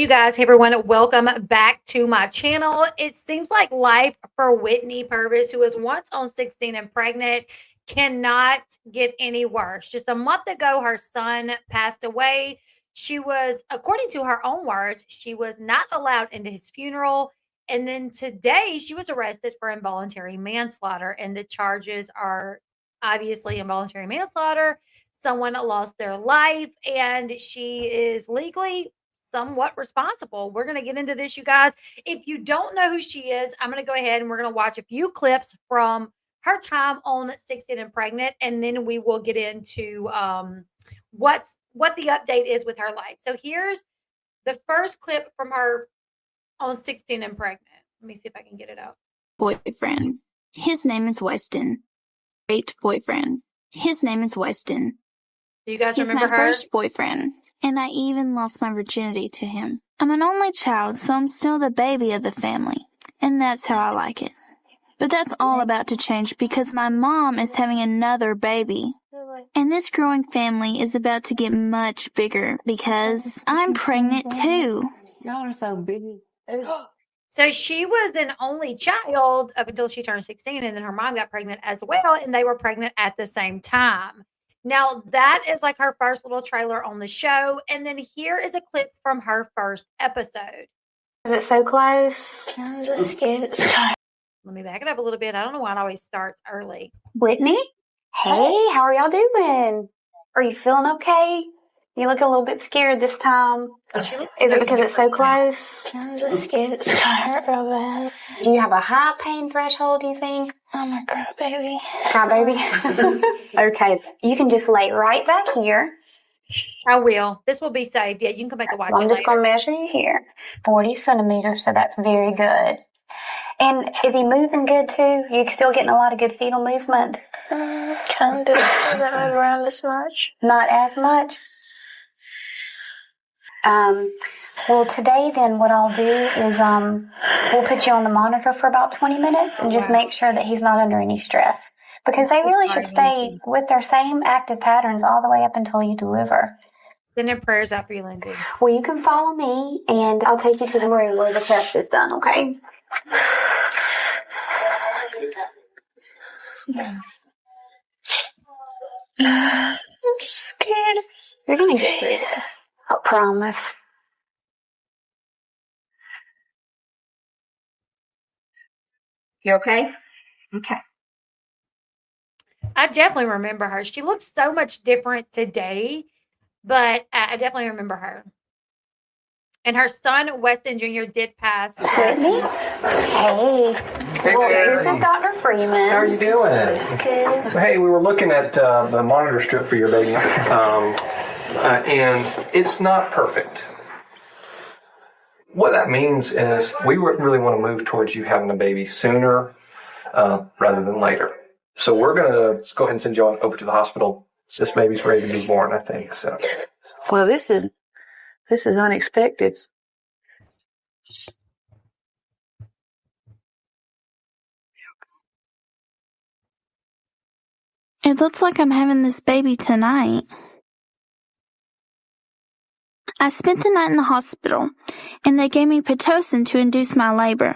you guys. Hey, everyone. Welcome back to my channel. It seems like life for Whitney Purvis, who was once on 16 and pregnant, cannot get any worse. Just a month ago, her son passed away. She was, according to her own words, she was not allowed into his funeral. And then today, she was arrested for involuntary manslaughter. And the charges are obviously involuntary manslaughter. Someone lost their life, and she is legally somewhat responsible. We're going to get into this, you guys. If you don't know who she is, I'm going to go ahead and we're going to watch a few clips from her time on 16 and Pregnant, and then we will get into what the update is with her life. So here's the first clip from her on 16 and Pregnant. Let me see if I can get it up. Boyfriend. His name is Weston. Great boyfriend. His name is Weston. Do you guys remember her? He's my first boyfriend, and I even lost my virginity to him. I'm an only child, so I'm still the baby of the family, and that's how I like it. But that's all about to change because my mom is having another baby. And this growing family is about to get much bigger because I'm pregnant too. Y'all are so big. So she was an only child up until she turned 16, and then her mom got pregnant as well, and they were pregnant at the same time. Now, that is like her first little trailer on the show, and then here is a clip from her first episode. Is it so close? I'm just scared it's close. Let me back it up a little bit. I don't know why it always starts early. Whitney? Hey, how are y'all doing? Are you feeling okay? You look a little bit scared this time. Is it because it's so close? I'm just scared it's gonna hurt real bad. Do you have a high pain threshold, do you think? I'm a crybaby. Crybaby? Okay, you can just lay right back here. I will. This will be saved. Yeah, you can come back and watch it I'm just going to measure you here. 40 centimeters, so that's very good. And is he moving good too? You still getting a lot of good fetal movement? Kind of. Doesn't move around as much. Not as much? Well, today then what I'll do is we'll put you on the monitor for about 20 minutes and just make sure that he's not under any stress. Because they really should stay with their same active patterns all the way up until you deliver. Sending prayers out for you, Lindsay. Well, you can follow me, and I'll take you to the room where the test is done, okay? I'm scared. You're going to get through this. I promise. You okay? Okay. I definitely remember her. She looks so much different today, but I definitely remember her. And her son, Weston Jr., did pass. Whitney? Hey. Well, this is Dr. Freeman. How are you doing? Good. Hey, we were looking at the monitor strip for your baby, and it's not perfect. What that means is we really want to move towards you having a baby sooner rather than later. So we're going to go ahead and send you on over to the hospital. This baby's ready to be born, I think. So. Well, this is unexpected. It looks like I'm having this baby tonight. I spent the night in the hospital, and they gave me Pitocin to induce my labor.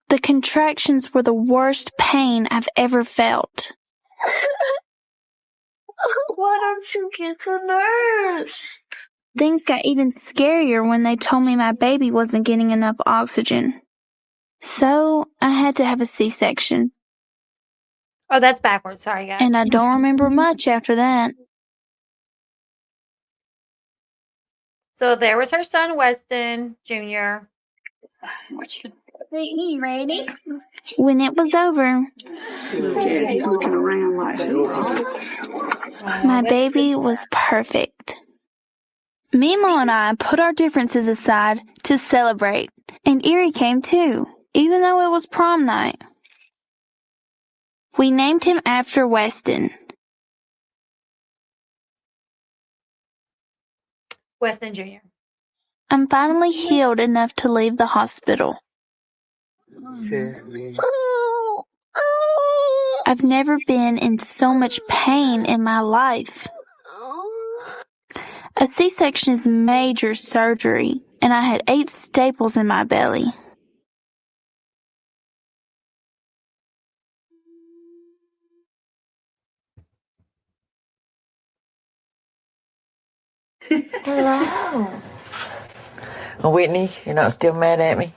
The contractions were the worst pain I've ever felt. Why don't you get the nurse? Things got even scarier when they told me my baby wasn't getting enough oxygen. So I had to have a C-section. Oh, that's backwards. Sorry, guys. And I don't remember much after that. So there was her son, Weston Jr. You ready? When it was over, He's looking around like my baby was perfect. Mimo and I put our differences aside to celebrate, and Erie came too, even though it was prom night. We named him after Weston. Weston Jr. I'm finally healed enough to leave the hospital. I've never been in so much pain in my life. A A C-section is major surgery, and I had 8 staples in my belly. Hello. Well, Whitney, you're not still mad at me?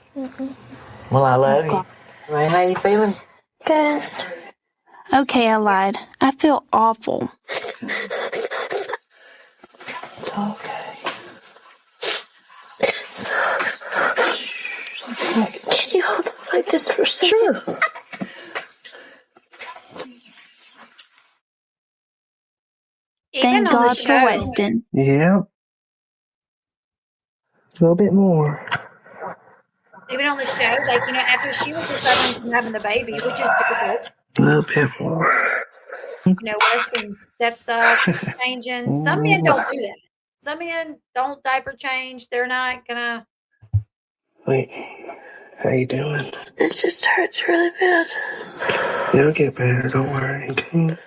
Well, I love you. Right, how you feeling? Good. Okay, I lied. I feel awful. It's okay. Can you hold it like this for a second? Sure. Even Thank on the God for show, Weston. Yeah. A little bit more. even on the show, like, after she was recovering from having the baby, which is difficult, A little bit more. Weston steps up, changing. Some men don't do that. Some men don't diaper change. They're not gonna. Wait, how you doing? It just hurts really bad. It'll get better, don't worry. Okay.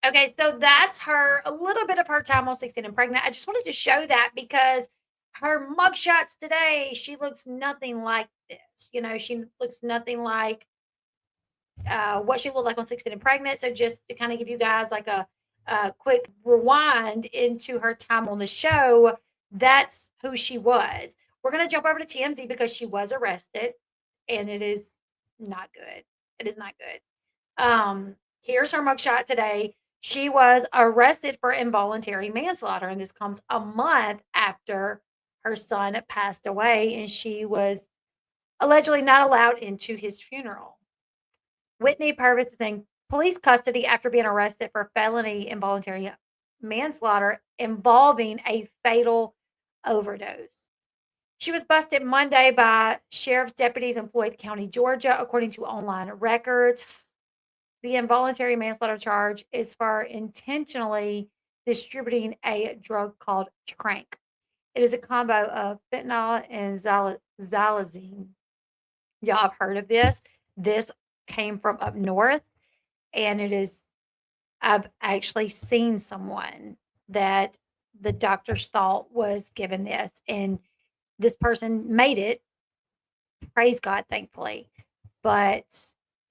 Okay, so that's a little bit of her time on 16 and Pregnant. I just wanted to show that because her mugshots today, she looks nothing like this. She looks nothing like what she looked like on 16 and Pregnant. So just to kind of give you guys like a quick rewind into her time on the show, that's who she was. We're going to jump over to TMZ because she was arrested, and it is not good. It is not good. Here's her mugshot today. She was arrested for involuntary manslaughter, and this comes a month after her son passed away, and she was allegedly not allowed into his funeral. Whitney Purvis is in police custody after being arrested for felony involuntary manslaughter involving a fatal overdose. She was busted Monday by sheriff's deputies in Floyd County, Georgia, according to online records. The involuntary manslaughter charge is for intentionally distributing a drug called tranq. It is a combo of fentanyl and xylazine. Y'all have heard of this. This came from up north, and I've actually seen someone that the doctors thought was given this, and this person made it. Praise God, thankfully. But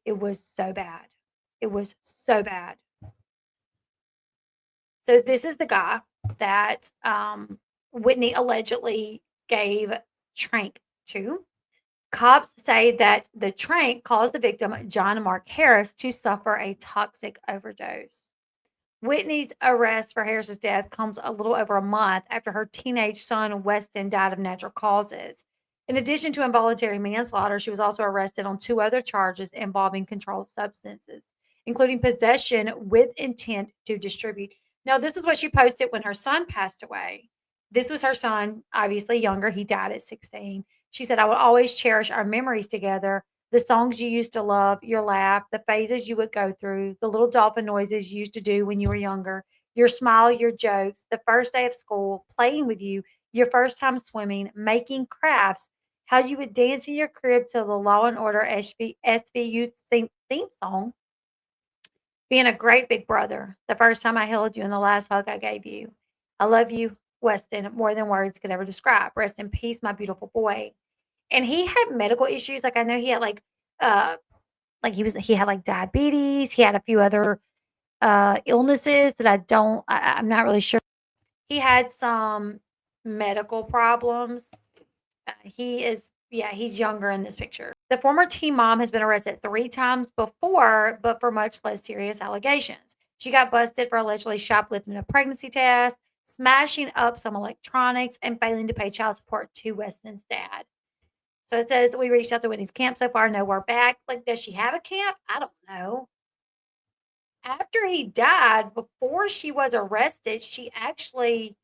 it was so bad. It was so bad. So this is the guy that Whitney allegedly gave tranq to. Cops say that the tranq caused the victim, John Mark Harris, to suffer a toxic overdose. Whitney's arrest for Harris's death comes a little over a month after her teenage son, Weston, died of natural causes. In addition to involuntary manslaughter, she was also arrested on 2 other charges involving controlled substances, including possession with intent to distribute. Now, this is what she posted when her son passed away. This was her son, obviously younger. He died at 16. She said, "I will always cherish our memories together. The songs you used to love, your laugh, the phases you would go through, the little dolphin noises you used to do when you were younger, your smile, your jokes, the first day of school, playing with you, your first time swimming, making crafts, how you would dance in your crib to the Law and Order SVU theme song, being a great big brother, the first time I held you and the last hug I gave you. I love you, Weston, more than words could ever describe. Rest in peace, my beautiful boy." And he had medical issues. Like, I know he had he had like diabetes. He had a few other illnesses that I'm not really sure. He had some medical problems. He's younger in this picture. The former teen mom has been arrested 3 times before, but for much less serious allegations. She got busted for allegedly shoplifting a pregnancy test, smashing up some electronics, and failing to pay child support to Weston's dad. So it says, "We reached out to Whitney's camp so far, no word back." Like, does she have a camp? I don't know. After he died, before she was arrested, she actually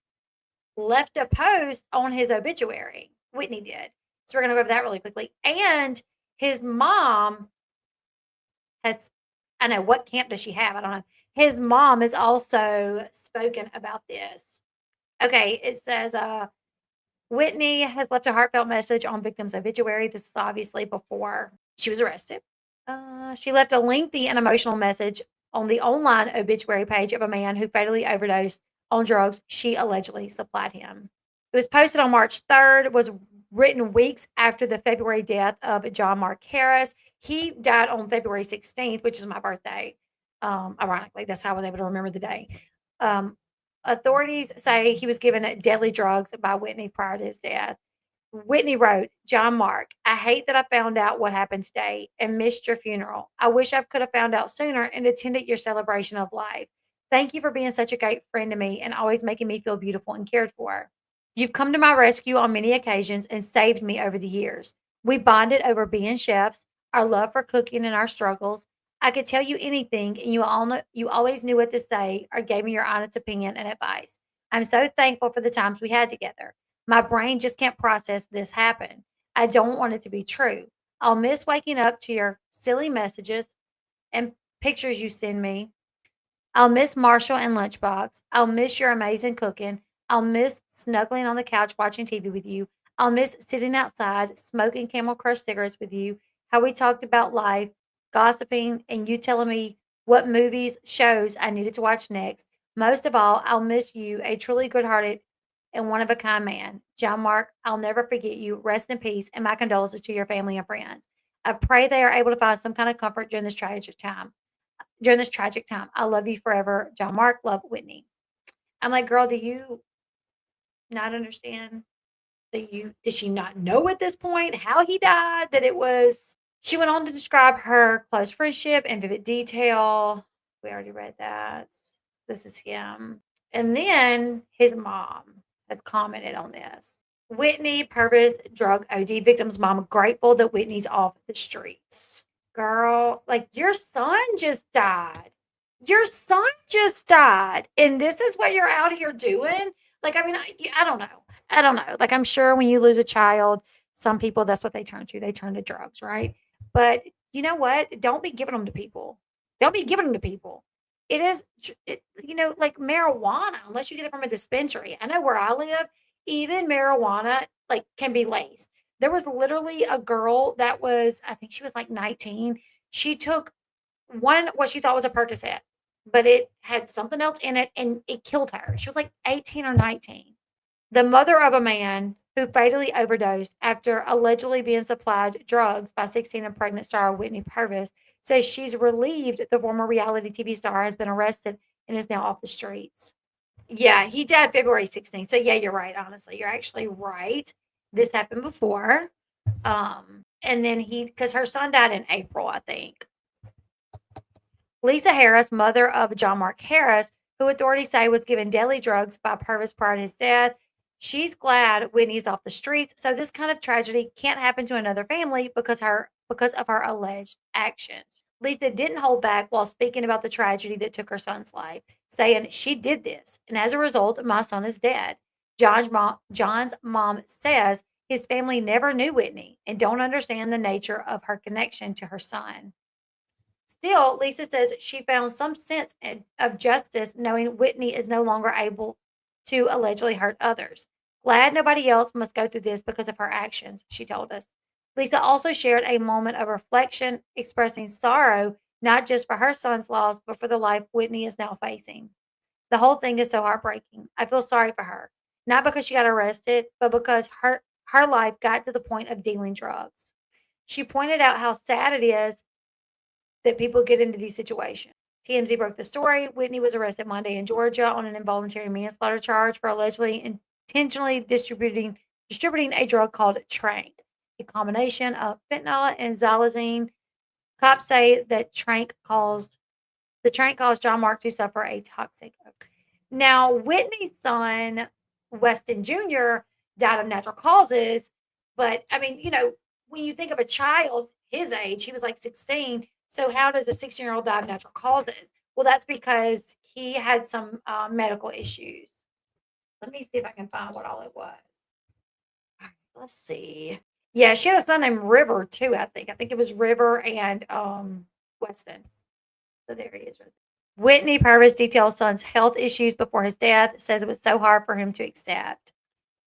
left a post on his obituary. Whitney did. So we're going to go over that really quickly. And his mom I know, what camp does she have? I don't know. His mom has also spoken about this. Okay, it says, Whitney has left a heartfelt message on victim's obituary. This is obviously before she was arrested. She left a lengthy and emotional message on the online obituary page of a man who fatally overdosed on drugs she allegedly supplied him. It was posted on March 3rd, was written weeks after the February death of John Mark Harris. He died on February 16th, which is my birthday. Ironically, that's how I was able to remember the day. Authorities say he was given deadly drugs by Whitney prior to his death. Whitney wrote, John Mark, I hate that I found out what happened today and missed your funeral. I wish I could have found out sooner and attended your celebration of life. Thank you for being such a great friend to me and always making me feel beautiful and cared for. You've come to my rescue on many occasions and saved me over the years. We bonded over being chefs, our love for cooking and our struggles. I could tell you anything and you always knew what to say or gave me your honest opinion and advice. I'm so thankful for the times we had together. My brain just can't process this happened. I don't want it to be true. I'll miss waking up to your silly messages and pictures you send me. I'll miss Marshall and Lunchbox. I'll miss your amazing cooking. I'll miss snuggling on the couch watching TV with you. I'll miss sitting outside smoking Camel Crush cigarettes with you. How we talked about life, gossiping, and you telling me what movies, shows I needed to watch next. Most of all, I'll miss you, a truly good-hearted and one of a kind man. John Mark, I'll never forget you. Rest in peace, and my condolences to your family and friends. I pray they are able to find some kind of comfort during this tragic time. I love you forever. John Mark, love Whitney. I'm like, girl, do you not understand did she not know at this point how he died? She went on to describe her close friendship in vivid detail. We already read that. This is him. And then his mom has commented on this. Whitney Purvis drug OD victim's mom grateful that Whitney's off the streets. Girl, like your son just died. Your son just died. And this is what you're out here doing? Like, I mean, I don't know. I don't know. Like, I'm sure when you lose a child, some people, that's what they turn to. They turn to drugs, right? But you know what? Don't be giving them to people. Don't be giving them to people. It is, like marijuana, unless you get it from a dispensary. I know where I live, even marijuana, like, can be laced. There was literally a girl that was, I think she was like 19. She took what she thought was a Percocet, but it had something else in it and it killed her. She was like 18 or 19. The mother of a man who fatally overdosed after allegedly being supplied drugs by 16 and pregnant star Whitney Purvis says she's relieved the former reality TV star has been arrested and is now off the streets. Yeah, he died February 16th. So yeah, you're right. Honestly, you're actually right. This happened before. And then because her son died in April, I think. Lisa Harris, mother of John Mark Harris, who authorities say was given deadly drugs by Purvis prior to his death, she's glad Whitney's off the streets. So this kind of tragedy can't happen to another family because of her alleged actions. Lisa didn't hold back while speaking about the tragedy that took her son's life, saying she did this, and as a result, my son is dead. John's mom says his family never knew Whitney and don't understand the nature of her connection to her son. Still, Lisa says she found some sense of justice knowing Whitney is no longer able to allegedly hurt others. Glad nobody else must go through this because of her actions, she told us. Lisa also shared a moment of reflection, expressing sorrow not just for her son's loss, but for the life Whitney is now facing. The whole thing is so heartbreaking. I feel sorry for her, not because she got arrested, but because her life got to the point of dealing drugs. She pointed out how sad it is that people get into these situations. TMZ broke the story. Whitney was arrested Monday in Georgia on an involuntary manslaughter charge for allegedly intentionally distributing a drug called Trank, a combination of fentanyl and xylazine. Cops say that Trank caused John Mark to suffer a toxic overdose. Now, Whitney's son, Weston Jr., died of natural causes. But, I mean, when you think of a child his age, he was like 16. So how does a 16-year-old die of natural causes? Well, that's because he had some medical issues. Let me see if I can find what all it was. All right, let's see. Yeah, she had a son named River, too, I think. I think it was River and Weston. So there he is. Whitney Purvis details son's health issues before his death, says it was so hard for him to accept.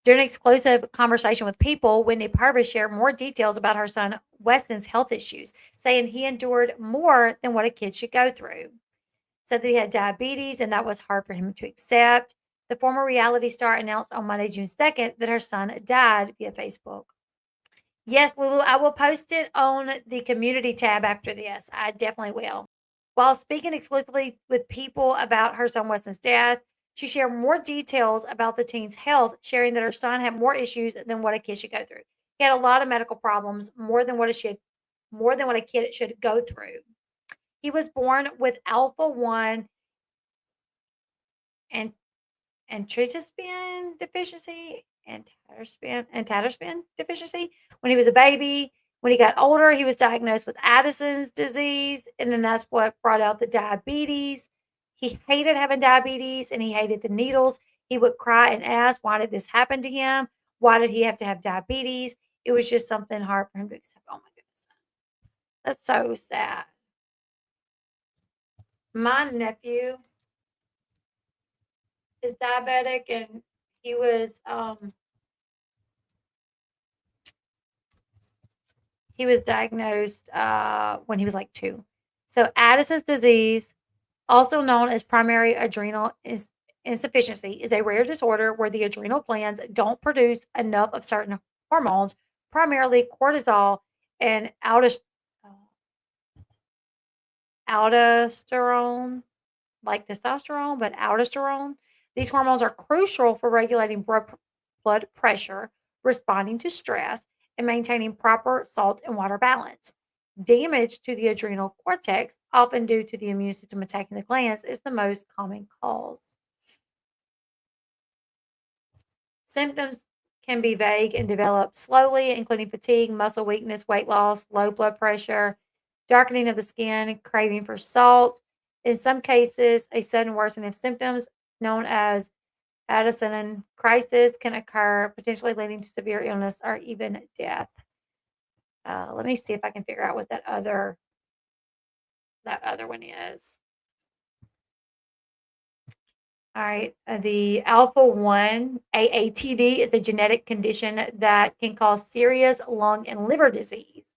During an exclusive conversation with People, Whitney Purvis shared more details about her son Weston's health issues, saying he endured more than what a kid should go through. Said that he had diabetes and that was hard for him to accept. The former reality star announced on Monday, June 2nd, that her son died via Facebook. Yes, Lulu, I will post it on the community tab after this. I definitely will. While speaking exclusively with people about her son Weston's death, she shared more details about the teen's health, sharing that her son had more issues than what a kid should go through. He had a lot of medical problems, more than what a kid should go through. He was born with alpha 1 and tryptophan deficiency and tatterspin deficiency when he was a baby. When he got older, he was diagnosed with Addison's disease, and then that's what brought out the diabetes. He hated having diabetes, and he hated the needles. He would cry and ask, why did this happen to him? Why did he have to have diabetes? It was just something hard for him to accept. Oh my goodness. That's so sad. My nephew is diabetic, and he was diagnosed when he was like 2. So Addison's disease, also known as primary adrenal insufficiency, is a rare disorder where the adrenal glands don't produce enough of certain hormones, primarily cortisol and aldosterone, like testosterone, but aldosterone. These hormones are crucial for regulating blood pressure, responding to stress, and maintaining proper salt and water balance. Damage to the adrenal cortex, often due to the immune system attacking the glands, is the most common cause. Symptoms can be vague and develop slowly, including fatigue, muscle weakness, weight loss, low blood pressure, darkening of the skin, craving for salt. In some cases, a sudden worsening of symptoms, known as Addison crisis, can occur, potentially leading to severe illness or even death. Let me see if I can figure out what that other one is. All right, the alpha 1 AATD is a genetic condition that can cause serious lung and liver disease.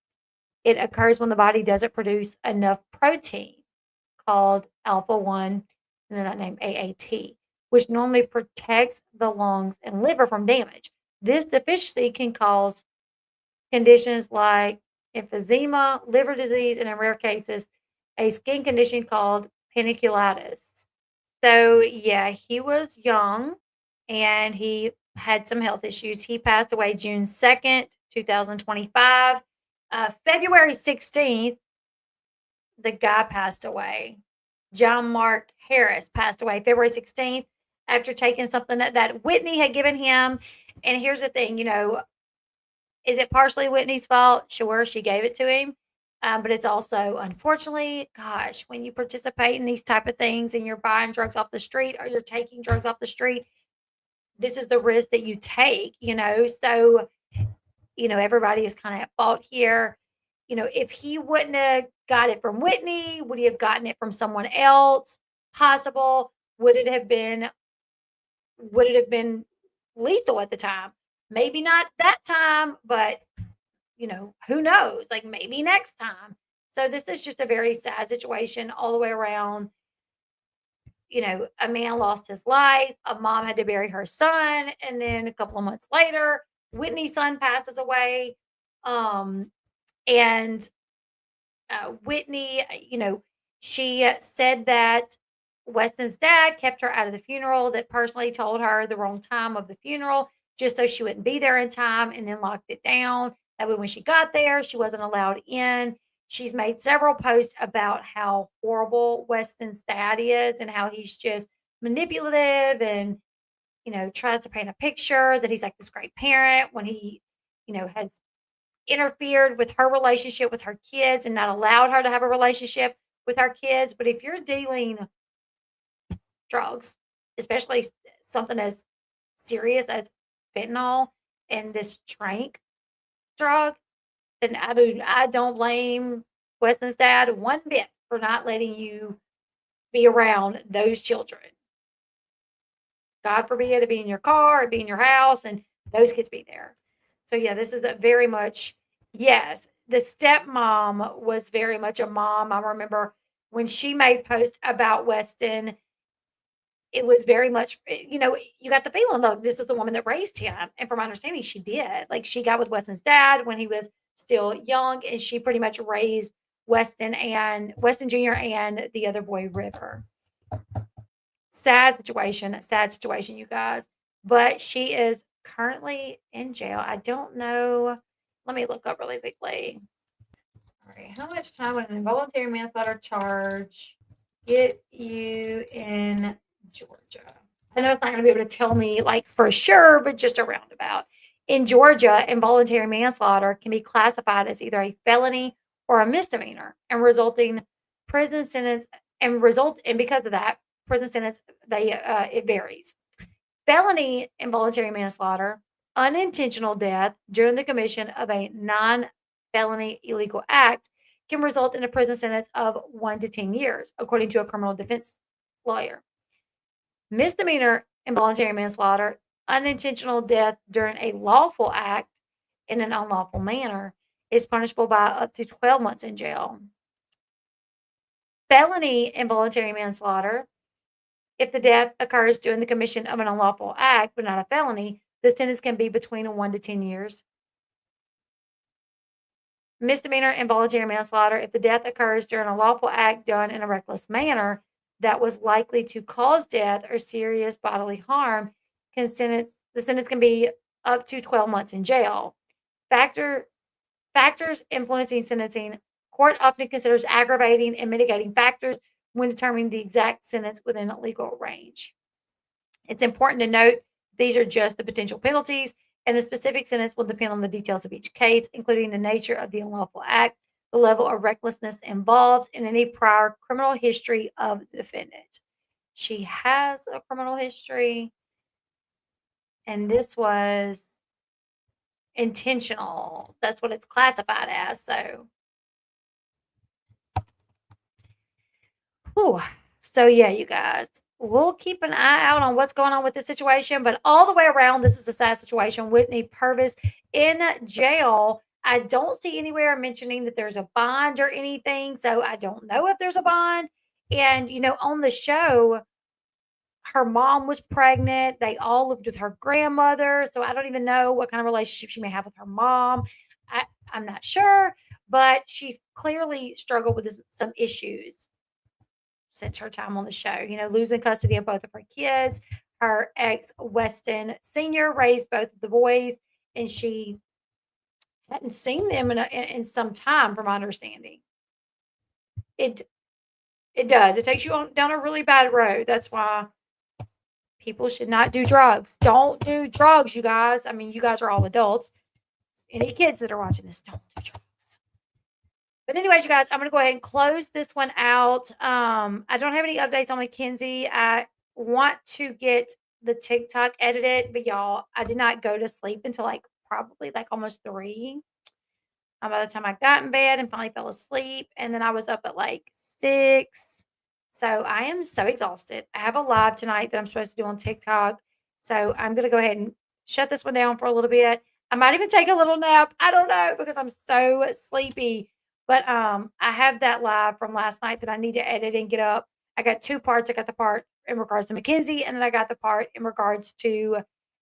It occurs when the body doesn't produce enough protein, called alpha 1, and then that name AAT, which normally protects the lungs and liver from damage. This deficiency can cause conditions like emphysema, liver disease, and in rare cases, a skin condition called paniculitis. So, yeah, he was young and he had some health issues. He passed away June 2nd, 2025. February 16th, the guy passed away. John Mark Harris passed away February 16th after taking something that Whitney had given him. And here's the thing, is it partially Whitney's fault? Sure, she gave it to him. But it's also, unfortunately, gosh, when you participate in these type of things and you're buying drugs off the street or you're taking drugs off the street, this is the risk that you take, So, everybody is kind of at fault here. If he wouldn't have got it from Whitney, would he have gotten it from someone else? Possible. Would it have been lethal at the time? Maybe not that time, but who knows? Like maybe next time. So this is just a very sad situation all the way around. A man lost his life, a mom had to bury her son, and then a couple of months later, Whitney's son passes away. And Whitney, she said that Weston's dad kept her out of the funeral, that personally told her the wrong time of the funeral just so she wouldn't be there in time, and then locked it down. That way, when she got there, she wasn't allowed in. She's made several posts about how horrible Weston's dad is and how he's just manipulative and, tries to paint a picture that he's like this great parent when he, has interfered with her relationship with her kids and not allowed her to have a relationship with her kids. But if you're dealing drugs, especially something as serious as fentanyl and this trank drug, then I don't blame Weston's dad one bit for not letting you be around those children. God forbid to be in your car or be in your house and those kids be there. So yeah, this is very much, yes, the stepmom was very much a mom. I remember when she made posts about Weston, it was very much, you got the feeling, look, this is the woman that raised him. And from my understanding, she did. Like, she got with Weston's dad when he was still young, and she pretty much raised Weston Jr. and the other boy, River. Sad situation, you guys. But she is currently in jail. I don't know. Let me look up really quickly. All right, how much time would an involuntary manslaughter charge get you in Georgia? I know it's not going to be able to tell me like for sure, but just a roundabout. In Georgia, involuntary manslaughter can be classified as either a felony or a misdemeanor, and resulting prison sentence and because of that prison sentence, it varies. Felony involuntary manslaughter, unintentional death during the commission of a non-felony illegal act, can result in a prison sentence of 1 to 10 years, according to a criminal defense lawyer. Misdemeanor involuntary manslaughter, unintentional death during a lawful act in an unlawful manner, is punishable by up to 12 months in jail. Felony involuntary manslaughter, if the death occurs during the commission of an unlawful act but not a felony, the sentence can be between 1 to 10 years. Misdemeanor involuntary manslaughter, if the death occurs during a lawful act done in a reckless manner that was likely to cause death or serious bodily harm, the sentence can be up to 12 months in jail. Factors influencing sentencing: court often considers aggravating and mitigating factors when determining the exact sentence within a legal range. It's important to note these are just the potential penalties, and the specific sentence will depend on the details of each case, including the nature of the unlawful act, the level of recklessness involved, and any prior criminal history of the defendant. She has a criminal history, and this was intentional. That's what it's classified as. So, so yeah, you guys, we'll keep an eye out on what's going on with this situation. But all the way around, this is a sad situation. Whitney Purvis in jail. I don't see anywhere mentioning that there's a bond or anything. So I don't know if there's a bond. And, on the show, her mom was pregnant. They all lived with her grandmother. So I don't even know what kind of relationship she may have with her mom. I'm not sure. But she's clearly struggled with some issues since her time on the show, losing custody of both of her kids. Her ex, Weston Sr., raised both of the boys, and she hadn't seen them in some time, from my understanding. It does. It takes you down a really bad road. That's why people should not do drugs. Don't do drugs, you guys. I mean, you guys are all adults. Any kids that are watching this, don't do drugs. But anyways, you guys, I'm going to go ahead and close this one out. I don't have any updates on Mackenzie. I want to get the TikTok edited, but y'all, I did not go to sleep until probably almost 3. By the time I got in bed and finally fell asleep, and then I was up at 6. So I am so exhausted. I have a live tonight that I'm supposed to do on TikTok. So I'm going to go ahead and shut this one down for a little bit. I might even take a little nap. I don't know, because I'm so sleepy. But I have that live from last night that I need to edit and get up. I got 2 parts. I got the part in regards to Mackenzie, and then I got the part in regards to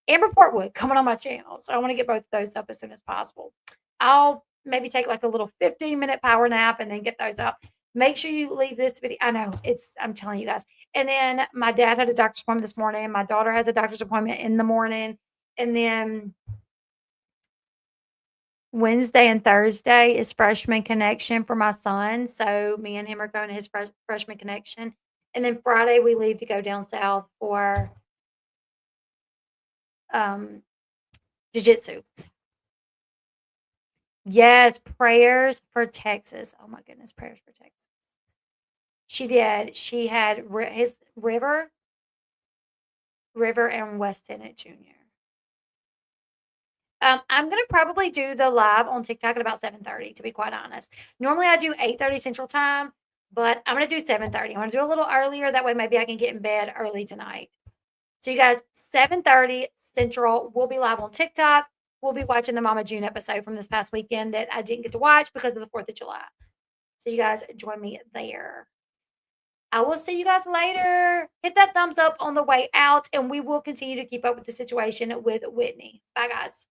Amber Portwood coming on my channel. So I want to get both of those up as soon as possible. I'll maybe take a little 15-minute power nap and then get those up. Make sure you leave this video. I know, I'm telling you guys. And then my dad had a doctor's appointment this morning. My daughter has a doctor's appointment in the morning. And then Wednesday and Thursday is freshman connection for my son. So me and him are going to his freshman connection. And then Friday we leave to go down south for jiu-jitsu. Yes, prayers for Texas. Oh my goodness, prayers for Texas. She did. She had his River and Weston at Junior. I'm going to probably do the live on TikTok at about 7:30, to be quite honest. Normally I do 8:30 Central Time, but I'm going to do 7:30. I'm going to do a little earlier. That way maybe I can get in bed early tonight. So you guys, 7:30 Central, we'll be live on TikTok. We'll be watching the Mama June episode from this past weekend that I didn't get to watch because of the 4th of July. So you guys join me there. I will see you guys later. Hit that thumbs up on the way out, and we will continue to keep up with the situation with Whitney. Bye, guys.